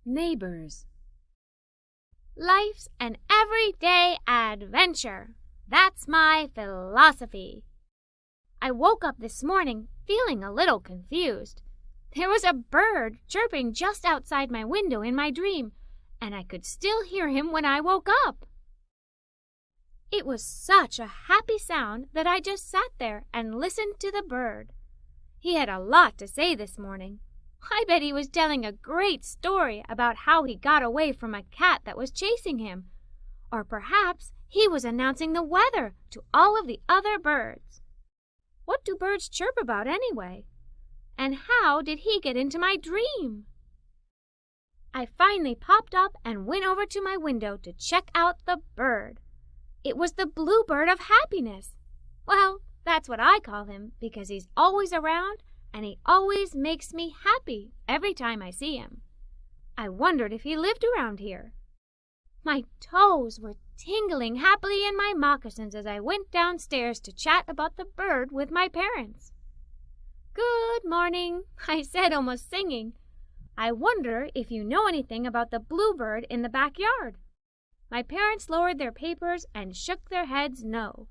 Neighbors. Life's an everyday adventure. That's my philosophy. I woke up this morning feeling a little confused. There was a bird chirping just outside my window in my dream, and I could still hear him when I woke up. It was such a happy sound that I just sat there and listened to the bird. He had a lot to say this morning. I bet he was telling a great story about how he got away from a cat that was chasing him. Or perhaps he was announcing the weather to all of the other birds. What do birds chirp about anyway? And how did he get into my dream? I finally popped up and went over to my window to check out the bird. It was the bluebird of happiness. Well, that's what I call him because he's always around and he always makes me happy every time I see him. I wondered if he lived around here. My toes were tingling happily in my moccasins as I went downstairs to chat about the bird with my parents. "Good morning," I said, almost singing. "I wonder if you know anything about the bluebird in the backyard." My parents lowered their papers and shook their heads no.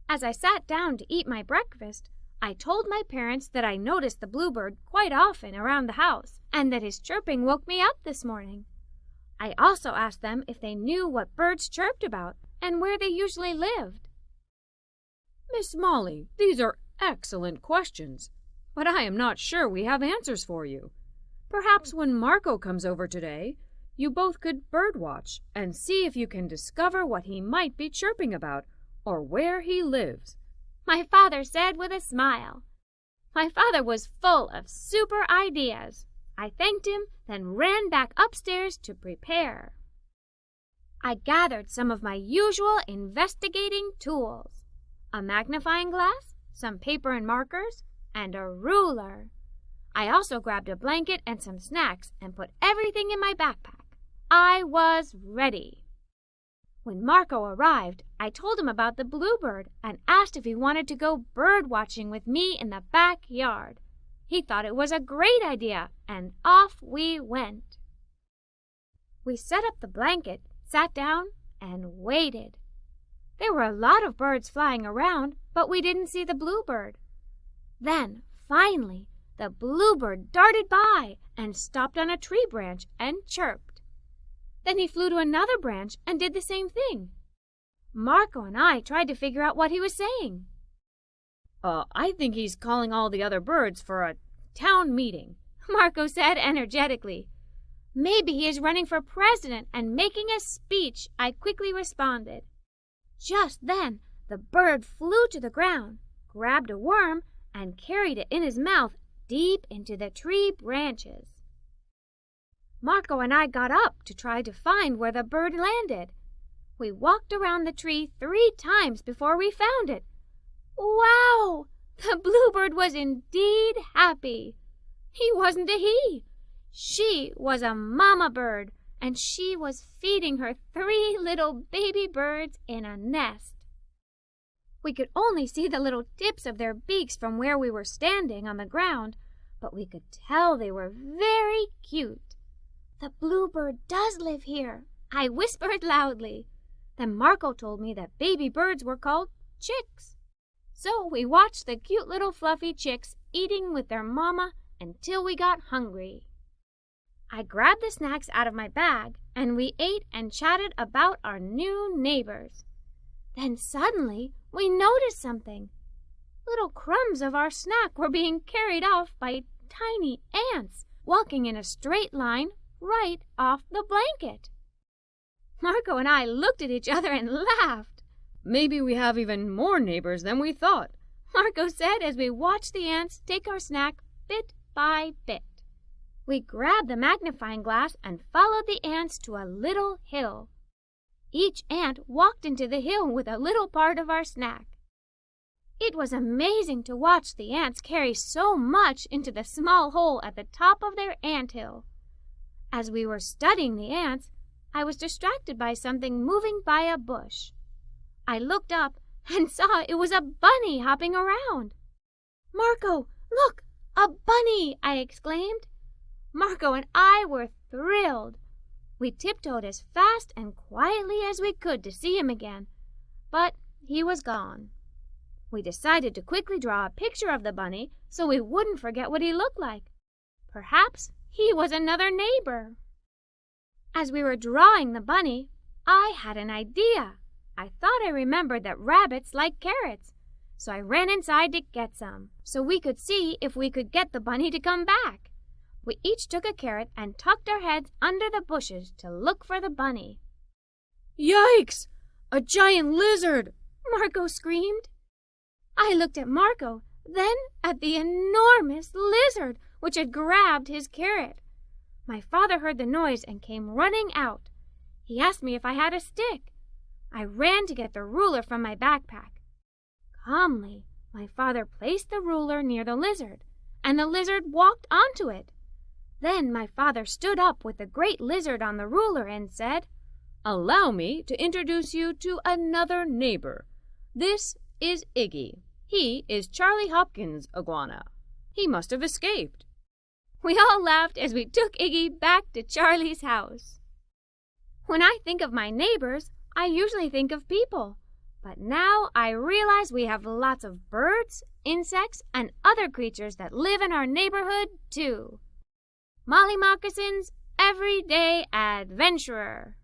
As I sat down to eat my breakfast, I told my parents that I noticed the bluebird quite often around the house and that his chirping woke me up this morning. I also asked them if they knew what birds chirped about and where they usually lived. Miss Molly, these are excellent questions, but I am not sure we have answers for you. Perhaps when Marco comes over today, you both could birdwatch and see if you can discover what he might be chirping about or where he lives," my father said with a smile. My father was full of super ideas. I thanked him, then ran back upstairs to prepare. I gathered some of my usual investigating tools: a magnifying glass, some paper and markers, and a ruler. I also grabbed a blanket and some snacks and put everything in my backpack. I was ready. When Marco arrived, I told him about the bluebird and asked if he wanted to go bird watching with me in the backyard. He thought it was a great idea, and off we went. We set up the blanket, sat down, and waited. There were a lot of birds flying around, but we didn't see the bluebird. Then, finally, the bluebird darted by and stopped on a tree branch and chirped. Then he flew to another branch and did the same thing. Marco and I tried to figure out what he was saying. I think he's calling all the other birds for a town meeting," Marco said energetically. "Maybe he is running for president and making a speech," I quickly responded. Just then, the bird flew to the ground, grabbed a worm, and carried it in his mouth deep into the tree branches. Marco and I got up to try to find where the bird landed. We walked around the tree 3 times before we found it. Wow! The bluebird was indeed happy. He wasn't a he. She was a mama bird, and she was feeding her 3 little baby birds in a nest. We could only see the little tips of their beaks from where we were standing on the ground, but we could tell they were very cute. "The bluebird does live here," I whispered loudly. Then Marco told me that baby birds were called chicks. So we watched the cute little fluffy chicks eating with their mama until we got hungry. I grabbed the snacks out of my bag, and we ate and chatted about our new neighbors. Then suddenly we noticed something. Little crumbs of our snack were being carried off by tiny ants, walking in a straight line right off the blanket. Marco and I looked at each other and laughed. "Maybe we have even more neighbors than we thought," Marco said as we watched the ants take our snack bit by bit. We grabbed the magnifying glass and followed the ants to a little hill. Each ant walked into the hill with a little part of our snack. It was amazing to watch the ants carry so much into the small hole at the top of their anthill. As we were studying the ants, I was distracted by something moving by a bush. I looked up and saw it was a bunny hopping around. "Marco, look, a bunny!" I exclaimed. Marco and I were thrilled. We tiptoed as fast and quietly as we could to see him again, but he was gone. We decided to quickly draw a picture of the bunny so we wouldn't forget what he looked like. Perhaps he was another neighbor. As we were drawing the bunny, I had an idea. I thought I remembered that rabbits like carrots, so I ran inside to get some, so we could see if we could get the bunny to come back. We each took a carrot and tucked our heads under the bushes to look for the bunny. Yikes! A giant lizard! Marco screamed. I looked at Marco, then at the enormous lizard which had grabbed his carrot. My father heard the noise and came running out. He asked me if I had a stick. I ran to get the ruler from my backpack. Calmly, my father placed the ruler near the lizard, and the lizard walked onto it. Then my father stood up with the great lizard on the ruler and said, "Allow me to introduce you to another neighbor. This is Iggy. He is Charlie Hopkins' iguana. He must have escaped." We all laughed as we took Iggy back to Charlie's house. When I think of my neighbors, I usually think of people. But now I realize we have lots of birds, insects, and other creatures that live in our neighborhood, too. Molly Moccasins, Everyday Adventurer.